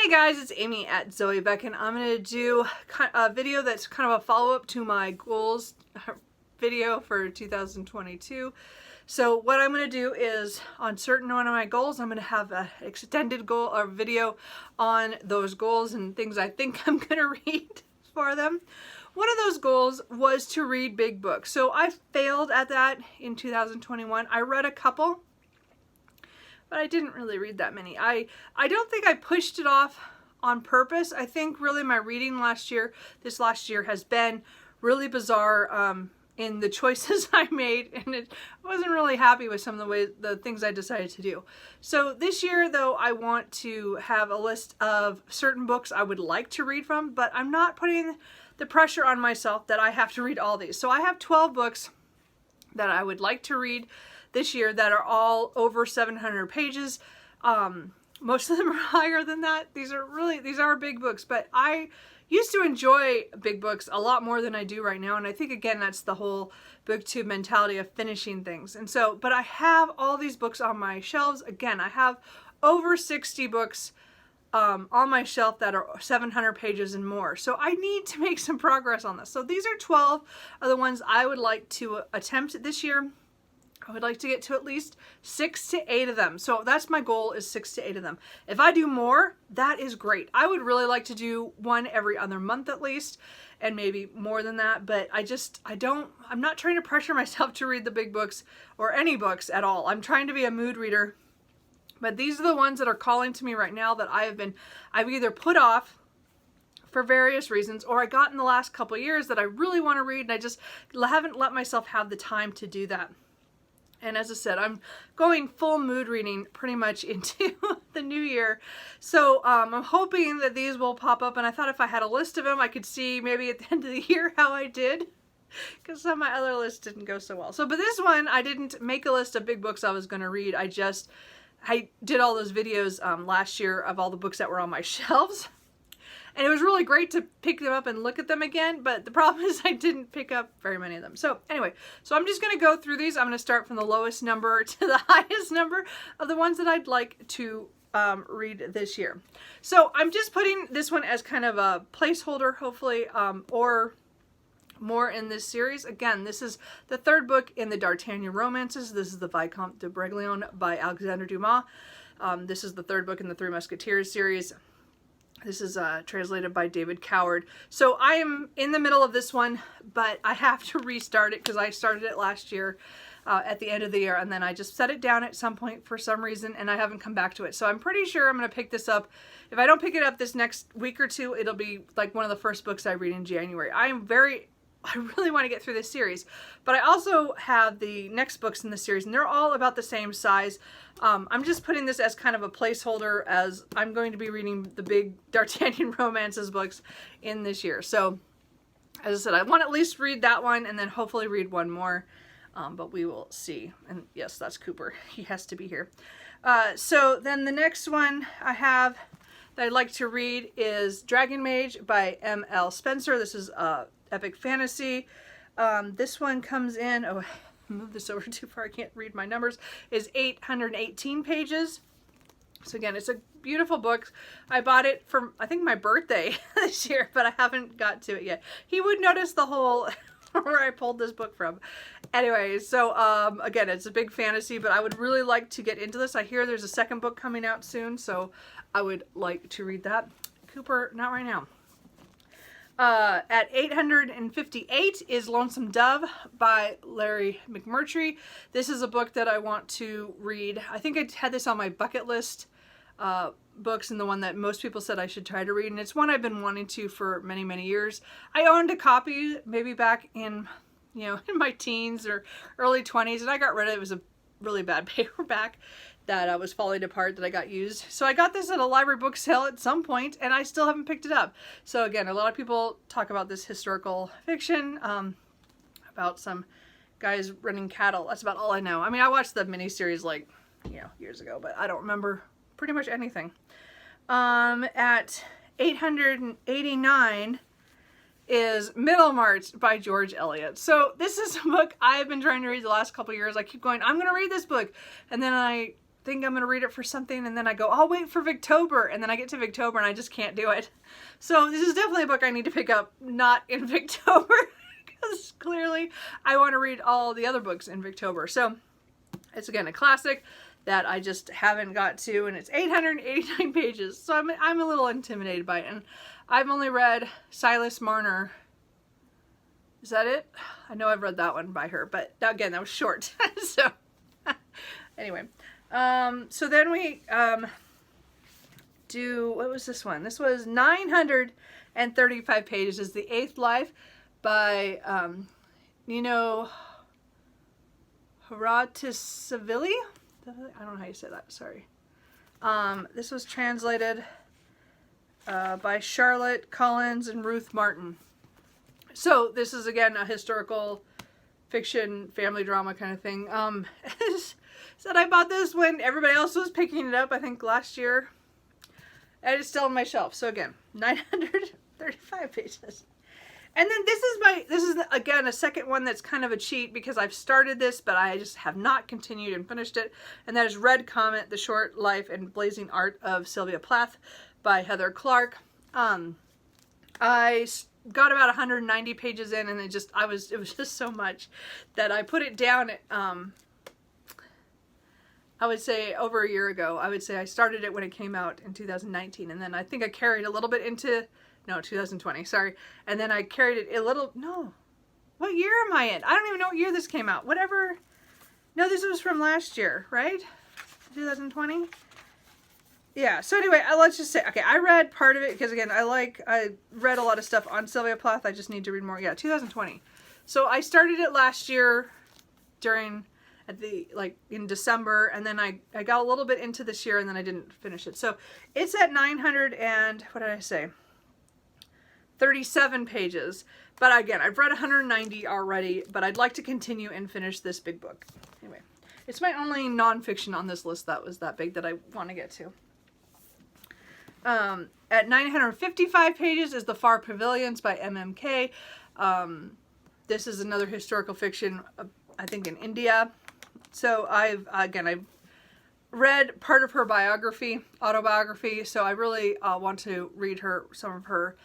Hey guys, it's Amy at Zoe Beck, and I'm going to do a video that's kind of a follow-up to my goals video for 2022. So what I'm going to do is, on certain one of my goals, I'm going to have an extended goal or video on those goals and things I think I'm going to read for them. One of those goals was to read big books. So I failed at that in 2021. I read a couple, but I didn't really read that many. I don't think I pushed it off on purpose. I think really my reading this last year has been really bizarre in the choices I made, and I wasn't really happy with some of the things I decided to do. So this year though, I want to have a list of certain books I would like to read from, but I'm not putting the pressure on myself that I have to read all these. So I have 12 books that I would like to read this year that are all over 700 pages. Most of them are higher than that. These are big books, but I used to enjoy big books a lot more than I do right now. And I think, again, that's the whole booktube mentality of finishing things. And so, but I have all these books on my shelves. Again, I have over 60 books on my shelf that are 700 pages and more. So I need to make some progress on this. So these are 12 of the ones I would like to attempt this year. I would like to get to at least 6 to 8 of them. So that's my goal, is 6 to 8 of them. If I do more, that is great. I would really like to do one every other month at least, and maybe more than that. But I'm not trying to pressure myself to read the big books or any books at all. I'm trying to be a mood reader. But these are the ones that are calling to me right now that I've either put off for various reasons, or I got in the last couple of years that I really want to read, and I just haven't let myself have the time to do that. And as I said, I'm going full mood reading pretty much into the new year. So I'm hoping that these will pop up. And I thought if I had a list of them, I could see maybe at the end of the year how I did. Because some of my other lists didn't go so well. But this one, I didn't make a list of big books I was going to read. I did all those videos last year of all the books that were on my shelves. And it was really great to pick them up and look at them again, but the problem is I didn't pick up very many of them. So anyway, I'm just going to go through these. I'm going to start from the lowest number to the highest number of the ones that I'd like to read this year. So I'm just putting this one as kind of a placeholder, hopefully, or more in this series. Again, this is the third book in the D'Artagnan romances. This is the Vicom de Breglion by Alexandre Dumas. This is the third book in the Three Musketeers series. This is translated by David Coward. So I am in the middle of this one, but I have to restart it because I started it last year at the end of the year, and then I just set it down at some point for some reason, and I haven't come back to it. So I'm pretty sure I'm going to pick this up. If I don't pick it up this next week or two, it'll be like one of the first books I read in January. I really want to get through this series, but I also have the next books in the series, and they're all about the same size. I'm just putting this as kind of a placeholder, as I'm going to be reading the big D'Artagnan romances books in this year. So, as I said, I want to at least read that one, and then hopefully read one more, but we will see. And yes, that's Cooper. He has to be here. So then the next one I have that I'd like to read is Dragon Mage by M.L. Spencer. This is epic fantasy. This one comes in, oh, I moved this over too far, I can't read my numbers, is 818 pages. So again, it's a beautiful book. I bought it for, I think, my birthday this year, but I haven't got to it yet. He would notice the whole where I pulled this book from. Anyway, so again, it's a big fantasy, but I would really like to get into this. I hear there's a second book coming out soon, so I would like to read that. Cooper, not right now. At 858 is Lonesome Dove by Larry McMurtry. This is a book that I want to read. I think I had this on my bucket list books, and the one that most people said I should try to read, and it's one I've been wanting to for many, many years. I owned a copy maybe back in, in my teens or early 20s, and I got rid of it. It was a really bad paperback that was falling apart that I got used. So I got this at a library book sale at some point, and I still haven't picked it up. So again, a lot of people talk about this historical fiction, about some guys running cattle. That's about all I know. I mean, I watched the miniseries like, years ago, but I don't remember pretty much anything. At 889 is Middlemarch by George Eliot. So this is a book I've been trying to read the last couple of years. I keep going, I'm going to read this book. And then I think I'm going to read it for something, and then I go, I'll wait for Victober, and then I get to Victober and I just can't do it. So this is definitely a book I need to pick up, not in Victober, because clearly I want to read all the other books in Victober. So it's, again, a classic that I just haven't got to, and it's 889 pages, so I'm a little intimidated by it. And I've only read Silas Marner. Is that it? I know I've read that one by her, but again, that was short. So anyway, so then we do, what was this one? This was 935 pages. Is The Eighth Life by Nino Haratisavilli. I don't know how you say that, sorry. This was translated by Charlotte Collins and Ruth Martin. So this is, again, a historical fiction family drama kind of thing. Said I bought this when everybody else was picking it up, I think last year. And it's still on my shelf. So again, 935 pages. And then this is again a second one that's kind of a cheat, because I've started this but I just have not continued and finished it, and that is Red Comet: The Short Life and Blazing Art of Sylvia Plath by Heather Clark. I got about 190 pages in, and it was just so much that I put it down at, I would say over a year ago. I would say I started it when it came out in 2019, and then I think I carried a little bit into 2020, sorry. And then I carried it a little, what year am I in? I don't even know what year this came out. Whatever. No, this was from last year, right? 2020? Yeah, so anyway, let's just say, okay, I read part of it because, again, I read a lot of stuff on Sylvia Plath. I just need to read more. Yeah, 2020. So I started it last year in December, and then I got a little bit into this year, and then I didn't finish it. So it's at 900 and, what did I say? 37 pages. But again, I've read 190 already, but I'd like to continue and finish this big book. Anyway, it's my only nonfiction on this list that was that big that I want to get to. At 955 pages is The Far Pavilions by MMK. This is another historical fiction, I think, in India. So I've read part of her autobiography, so I really want to read some of her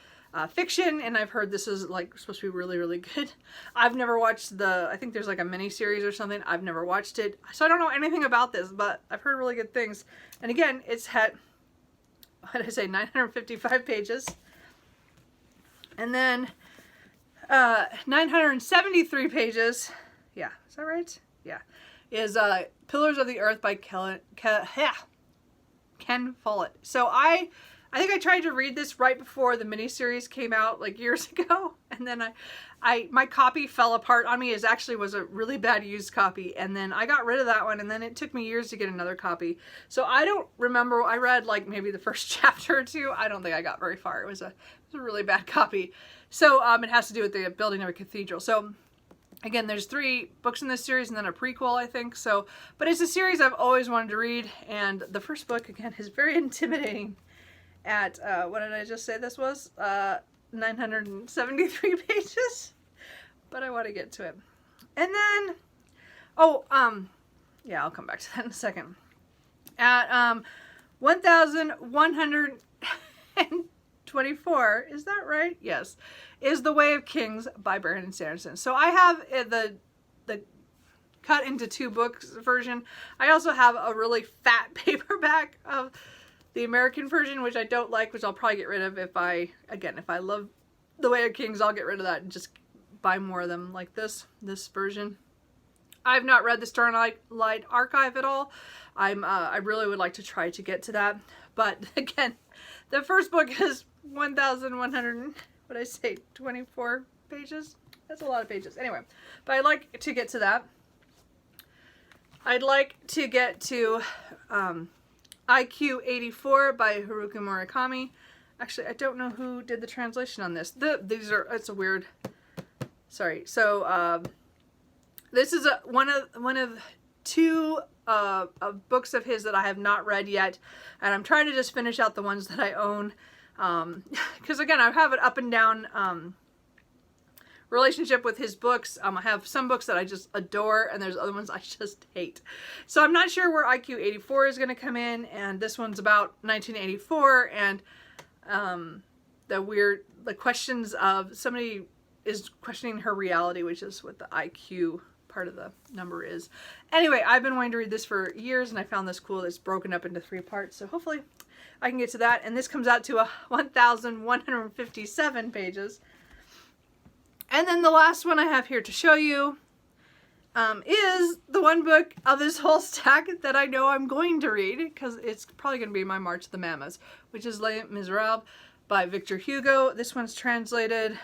fiction, and I've heard this is supposed to be really, really good. I've never watched I think there's like a mini series or something. I've never watched it, so I don't know anything about this, but I've heard really good things. And again, it's had, what did I say, 955 pages. And then 973 pages, yeah, is that right? Yeah, is Pillars of the Earth by Ken Follett. So I think I tried to read this right before the miniseries came out, like years ago, and then my copy fell apart on me. It actually was a really bad used copy, and then I got rid of that one, and then it took me years to get another copy. So I don't remember. I read like maybe the first chapter or two. I don't think I got very far. It was a really bad copy. So it has to do with the building of a cathedral. So again, there's 3 books in this series and then a prequel, I think. So, but it's a series I've always wanted to read, and the first book, again, is very intimidating. At, what did I just say this was? 973 pages. But I want to get to it. And then, yeah, I'll come back to that in a second. At 1,124, is that right? Yes. Is The Way of Kings by Brandon Sanderson. So I have the cut into 2 books version. I also have a really fat paperback of the American version, which I don't like, which I'll probably get rid of if I love The Way of Kings, I'll get rid of that and just buy more of them like this version. I've not read the Starlight Archive at all. I really would like to try to get to that. But again, the first book is 1,100, 24 pages? That's a lot of pages. Anyway, but I'd like to get to that. I'd like to get to IQ 84 by Haruki Murakami. Actually, I don't know who did the translation on this. It's a weird, sorry. So this is one of 2 books of his that I have not read yet, and I'm trying to just finish out the ones that I own, because again, I have an up and down relationship with his books. I have some books that I just adore, and there's other ones I just hate. So I'm not sure where IQ 84 is going to come in, and this one's about 1984, and the questions of somebody is questioning her reality, which is what the IQ part of the number is. Anyway, I've been wanting to read this for years, and I found this cool. It's broken up into 3 parts, so hopefully I can get to that. And this comes out to 1,157 pages. And then the last one I have here to show you is the one book of this whole stack that I know I'm going to read, because it's probably going to be my March of the Mammoths, which is Les Miserables by Victor Hugo. This one's translated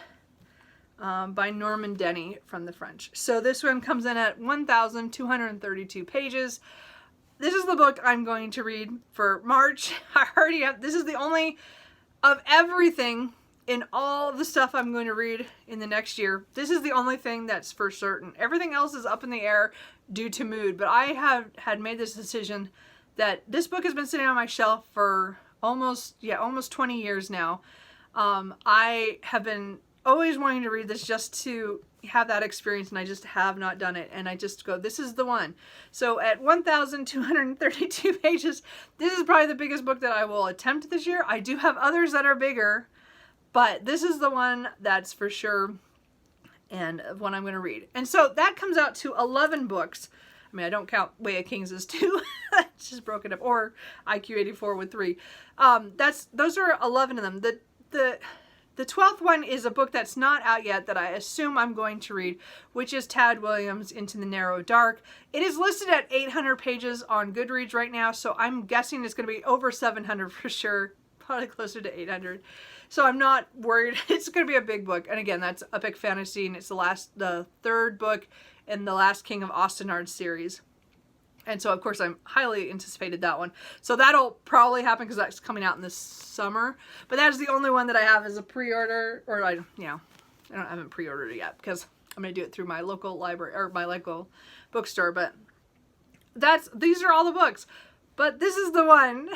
by Norman Denny from the French. So this one comes in at 1,232 pages. This is the book I'm going to read for March. I already have, this is the only of everything in all the stuff I'm going to read in the next year. This is the only thing that's for certain. Everything else is up in the air due to mood, but I had made this decision that this book has been sitting on my shelf for almost 20 years now. I have been always wanting to read this just to have that experience, and I just have not done it, and I just go, this is the one. So at 1,232 pages, this is probably the biggest book that I will attempt this year. I do have others that are bigger, but this is the one that's for sure, and one I'm going to read. And so that comes out to 11 books. I mean, I don't count Way of Kings as 2. It's just broken up, or IQ 84 with 3. Those are 11 of them. The 12th one is a book that's not out yet that I assume I'm going to read, which is Tad Williams' Into the Narrow Dark. It is listed at 800 pages on Goodreads right now, so I'm guessing it's going to be over 700 for sure, probably closer to 800. So I'm not worried. It's going to be a big book. And again, that's epic fantasy, and it's the 3rd book in the Last King of Austenard series. And so, of course, I'm highly anticipated that one. So that'll probably happen because that's coming out in the summer. But that is the only one that I have as a pre-order. Or, I haven't pre-ordered it yet because I'm going to do it through my local library or my local bookstore. But these are all the books. But this is the one,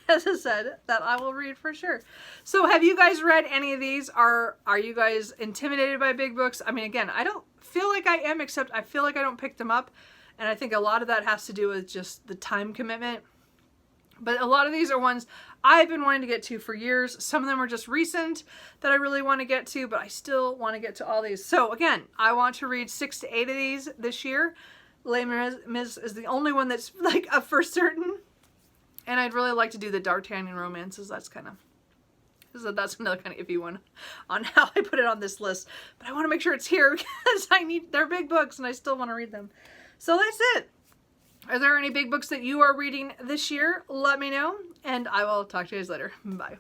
as I said, that I will read for sure. So have you guys read any of these? Are you guys intimidated by big books? I mean, again, I don't feel like I am, except I feel like I don't pick them up. And I think a lot of that has to do with just the time commitment. But a lot of these are ones I've been wanting to get to for years. Some of them are just recent that I really want to get to, but I still want to get to all these. So again, I want to read 6 to 8 of these this year. Les Mis is the only one that's like a for certain. And I'd really like to do the D'Artagnan romances. That's another kind of iffy one on how I put it on this list. But I want to make sure it's here because they're big books and I still want to read them. So that's it. Are there any big books that you are reading this year? Let me know, and I will talk to you guys later. Bye.